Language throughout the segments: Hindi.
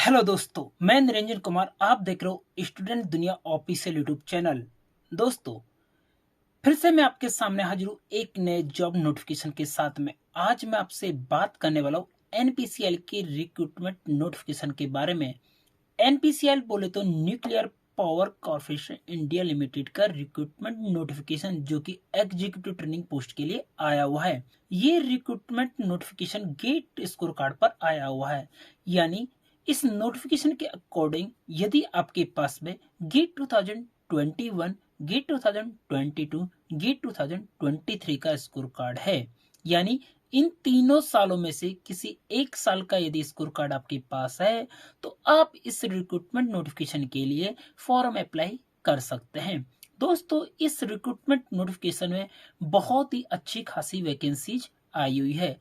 हेलो दोस्तों, मैं निरंजन कुमार। आप देख रहे हो स्टूडेंट दुनिया ऑफिशियल यूट्यूब चैनल। दोस्तों, फिर से मैं आपके सामने हाजिर हूँ एक नए जॉब नोटिफिकेशन के साथ में। आज मैं आपसे बात करने वाला हूँ एनपीसीएल के रिक्रूटमेंट नोटिफिकेशन के बारे में। एनपीसीएल बोले तो nuclear power corporation India limited का रिक्रूटमेंट नोटिफिकेशन, जो कि एग्जीक्यूटिव ट्रेनिंग पोस्ट के लिए आया हुआ है। ये recruitment notification GATE score card पर आया हुआ है। यानी इस नोटिफिकेशन के अकॉर्डिंग यदि आपके पास में गेट 2021, गेट 2022, गेट 2023 का स्कोर कार्ड है, यानी इन तीनों सालों में से किसी एक साल का यदि स्कोर कार्ड आपके पास है, तो आप इस रिक्रूटमेंट नोटिफिकेशन के लिए फॉर्म अप्लाई कर सकते हैं। दोस्तों, इस रिक्रूटमेंट नोटिफिकेशन में बहुत ही अच्छी खासी वैकेंसीज आई हुई है।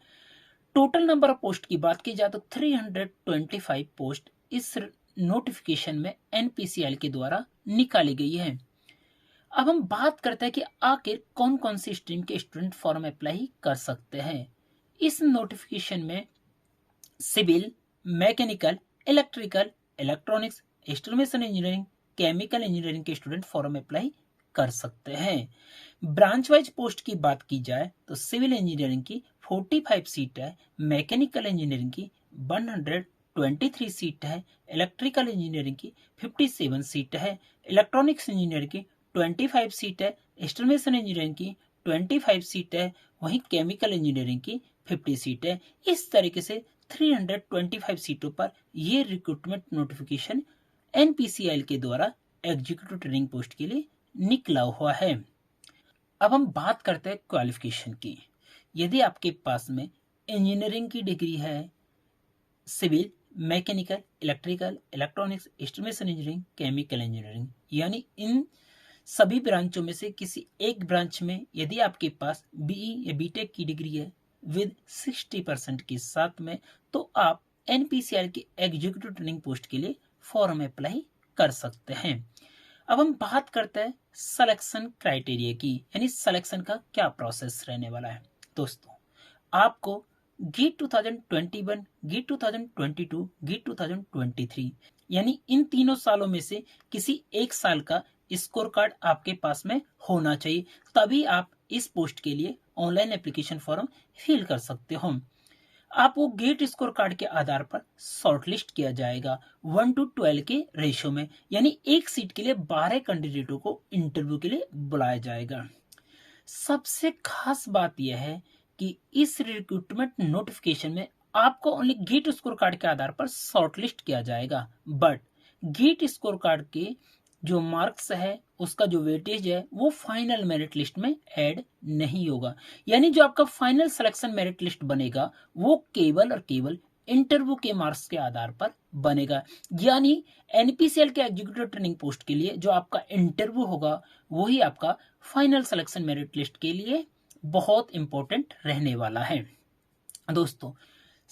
टोटल नंबर ऑफ पोस्ट की बात की जाए तो 325 पोस्ट इस नोटिफिकेशन में एनपीसीएल के द्वारा निकाली गई है। अब हम बात करते हैं कि आखिर कौन कौन सी स्ट्रीम के स्टूडेंट फॉर्म अप्लाई कर सकते हैं। इस नोटिफिकेशन में civil, mechanical, electrical, electronics, instrumentation engineering, chemical engineering के स्टूडेंट फॉर्म अप्लाई कर सकते हैं। ब्रांच वाइज पोस्ट की बात की जाए तो सिविल इंजीनियरिंग की 45 सीट है, मैकेनिकल इंजीनियरिंग की 123 सीट है, इलेक्ट्रिकल इंजीनियरिंग की 57 सीट है, इलेक्ट्रॉनिक्स इंजीनियरिंग की 25 सीट है, इंस्ट्रूमेंटेशन इंजीनियरिंग की 25 सीट है, वहीं केमिकल इंजीनियरिंग की 50 सीट है। इस तरीके से 325 सीटों पर यह रिक्रूटमेंट नोटिफिकेशन एनपीसीएल के द्वारा एग्जीक्यूटिव ट्रेनिंग पोस्ट के लिए निकला हुआ है। अब हम बात करते हैं क्वालिफिकेशन की। यदि आपके पास में इंजीनियरिंग की डिग्री है, civil, mechanical, electrical, electronics, instrumentation engineering, chemical engineering, यानी इन सभी ब्रांचों में से किसी एक ब्रांच में यदि आपके पास बीई या बीटेक की डिग्री है विद 60% के साथ में, तो आप एनपीसीएल की एग्जीक्यूटिव ट्रेनिंग पोस्ट के लिए फॉर्म अप्लाई कर सकते हैं। अब हम बात करते हैं सिलेक्शन क्राइटेरिया की, यानी सिलेक्शन का क्या प्रोसेस रहने वाला है। दोस्तों, आपको गेट 2021, गेट 2022, गेट 2023, यानी इन तीनों सालों में से किसी एक साल का स्कोर कार्ड आपके पास में होना चाहिए, तभी आप इस पोस्ट के लिए ऑनलाइन एप्लीकेशन फॉर्म फिल कर सकते हो। आपको गेट स्कोर कार्ड के आधार पर शॉर्टलिस्ट किया जाएगा 1:12 के रेशो में, यानी एक सीट के लिए 12 कैंडिडेटों को इंटरव्यू के लिए बुलाया जाएगा। सबसे खास बात यह है कि इस रिक्रूटमेंट नोटिफिकेशन में आपको ओनली गेट स्कोर कार्ड के आधार पर शॉर्टलिस्ट किया जाएगा, बट गेट स्कोर कार्ड के जो मार्क्स है, उसका जो वेटेज है, वो फाइनल मेरिट लिस्ट में ऐड नहीं होगा। यानी जो आपका फाइनल सिलेक्शन मेरिट लिस्ट बनेगा वो केवल और केवल इंटरव्यू के मार्क्स के आधार पर बनेगा। यानी एनपीसीएल के एग्जीक्यूटिव ट्रेनिंग पोस्ट के लिए जो आपका इंटरव्यू होगा वही आपका फाइनल सिलेक्शन मेरिट लिस्ट के लिए बहुत इंपॉर्टेंट रहने वाला है। दोस्तों,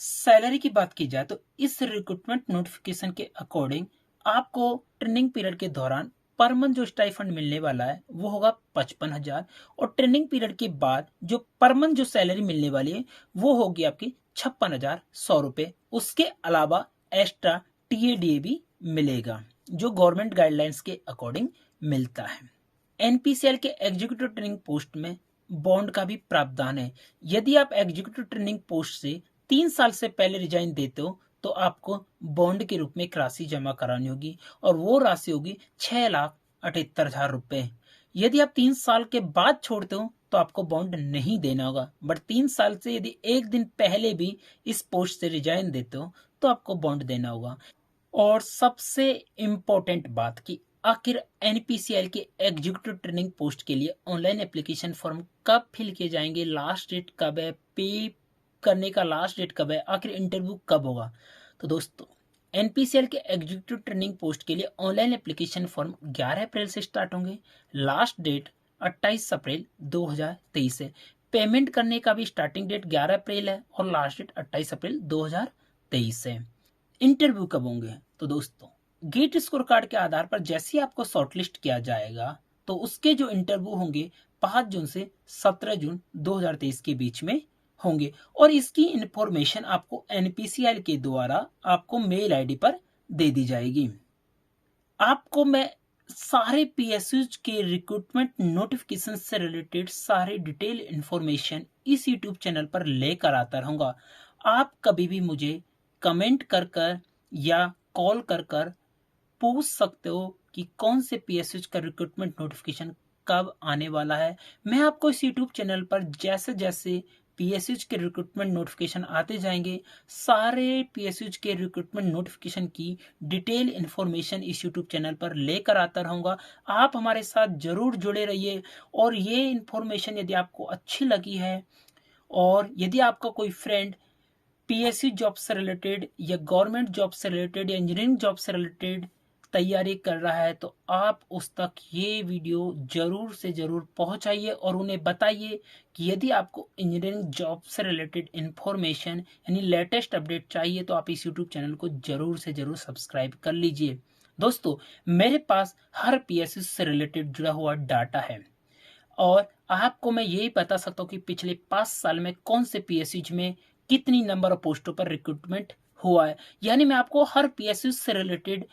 सैलरी की बात की जाए तो इस रिक्रूटमेंट नोटिफिकेशन के अकॉर्डिंग आपको ट्रेनिंग पीरियड के दौरान पर मंथ जो स्टाइफंड मिलने वाला है वो होगा 55,000, और ट्रेनिंग पीरियड के बाद जो पर मंथ जो सैलरी मिलने वाली है वो होगी आपकी 56,100 रुपये। उसके अलावा एक्स्ट्रा टीएडीए भी मिलेगा, जो गवर्नमेंट गाइडलाइंस के अकॉर्डिंग मिलता है। एनपीसीएल के एग्जीक्यूटिव ट्रेनिंग पोस्ट में बॉन्ड का भी प्रावधान है। यदि आप एग्जीक्यूटिव ट्रेनिंग पोस्ट से 3 साल से पहले रिजाइन देते हो तो आपको बॉन्ड के रूप में एक राशि जमा करानी होगी, और वो राशि होगी 6,78,000 रुपये। यदि आप 3 साल के बाद छोड़ते हो तो आपको बॉन्ड नहीं देना होगा, बट 3 साल से यदि एक दिन पहले भी इस पोस्ट से रिजाइन देते हो तो आपको बॉन्ड देना होगा। और सबसे इम्पोर्टेंट बात कि आखिर एनपीसीएल के एग्जीक्यूटिव ट्रेनिंग पोस्ट के लिए ऑनलाइन एप्लीकेशन फॉर्म कब फिल किए जाएंगे, लास्ट डेट कब है, पे करने का लास्ट डेट कब है, आखिर इंटरव्यू कब होगा। तो दोस्तों, एनपीसीएल के एग्जीक्यूटिव ट्रेनिंग पोस्ट के लिए ऑनलाइन एप्लीकेशन फॉर्म 11 अप्रैल से स्टार्ट होंगे। लास्ट डेट 28 अप्रैल 2023 है। पेमेंट करने का भी स्टार्टिंग डेट 11 अप्रैल है और लास्ट डेट 28 अप्रैल 2023 है। इंटरव्यू कब होंगे? तो दोस्तों, गेट स्कोर कार्ड के आधार पर जैसे ही आपको शॉर्टलिस्ट किया जाएगा तो उसके जो इंटरव्यू होंगे 5 जून से 17 जून 2023 के बीच में होंगे, और इसकी इंफॉर्मेशन आपको एनपीसीएल के द्वारा आपको मेल आईडी पर दे दी जाएगी। आपको मैं सारे पीएसयूज के रिक्रूटमेंट नोटिफिकेशन से रिलेटेड सारे डिटेल इंफॉर्मेशन इस यूट्यूब चैनल पर लेकर आता रहूँगा। आप कभी भी मुझे कमेंट कर कर या कॉल कर कर पूछ सकते हो कि कौन से पीएसयूज का रिक्रूटमेंट नोटिफिकेशन कब आने वाला है। मैं आपको इस यूट्यूब चैनल पर जैसे जैसे पीएसयूज के रिक्रूटमेंट नोटिफिकेशन आते जाएंगे, सारे पीएसयूज के रिक्रूटमेंट नोटिफिकेशन की डिटेल इन्फॉर्मेशन इस यूट्यूब चैनल पर लेकर आता रहूँगा। आप हमारे साथ ज़रूर जुड़े रहिए। और ये इन्फॉर्मेशन यदि आपको अच्छी लगी है और यदि आपका कोई फ्रेंड पीएससी जॉब से रिलेटेड या गवर्नमेंट जॉब से रिलेटेड या इंजीनियरिंग जॉब से रिलेटेड तैयारी कर रहा है, तो आप उस तक ये वीडियो ज़रूर से ज़रूर पहुंचाइए और उन्हें बताइए कि यदि आपको इंजीनियरिंग जॉब से रिलेटेड इन्फॉर्मेशन यानी लेटेस्ट अपडेट चाहिए तो आप इस यूट्यूब चैनल को ज़रूर से ज़रूर सब्सक्राइब कर लीजिए। दोस्तों, मेरे पास हर पीएससी से रिलेटेड जुड़ा हुआ डाटा है और आपको मैं यही बता सकता हूँ कि पिछले 5 साल में कौन से पीएसयूज में कितनी नंबर ऑफ पोस्टों पर रिक्रूटमेंट हुआ है। यानी मैं आपको हर पीएसयू से रिलेटेड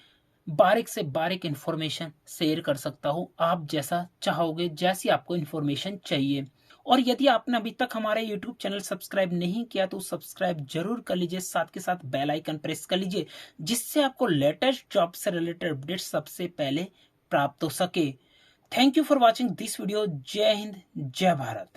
बारीक से बारीक इंफॉर्मेशन शेयर कर सकता हूँ, आप जैसा चाहोगे, जैसी आपको इंफॉर्मेशन चाहिए। और यदि आपने अभी तक हमारे यूट्यूब चैनल सब्सक्राइब नहीं किया तो सब्सक्राइब जरूर कर लीजिए, साथ के साथ बेल आइकन प्रेस कर लीजिए, जिससे आपको लेटेस्ट जॉब से रिलेटेड अपडेट सबसे पहले प्राप्त हो सके। Thank you for watching this video. जय हिंद, जय भारत।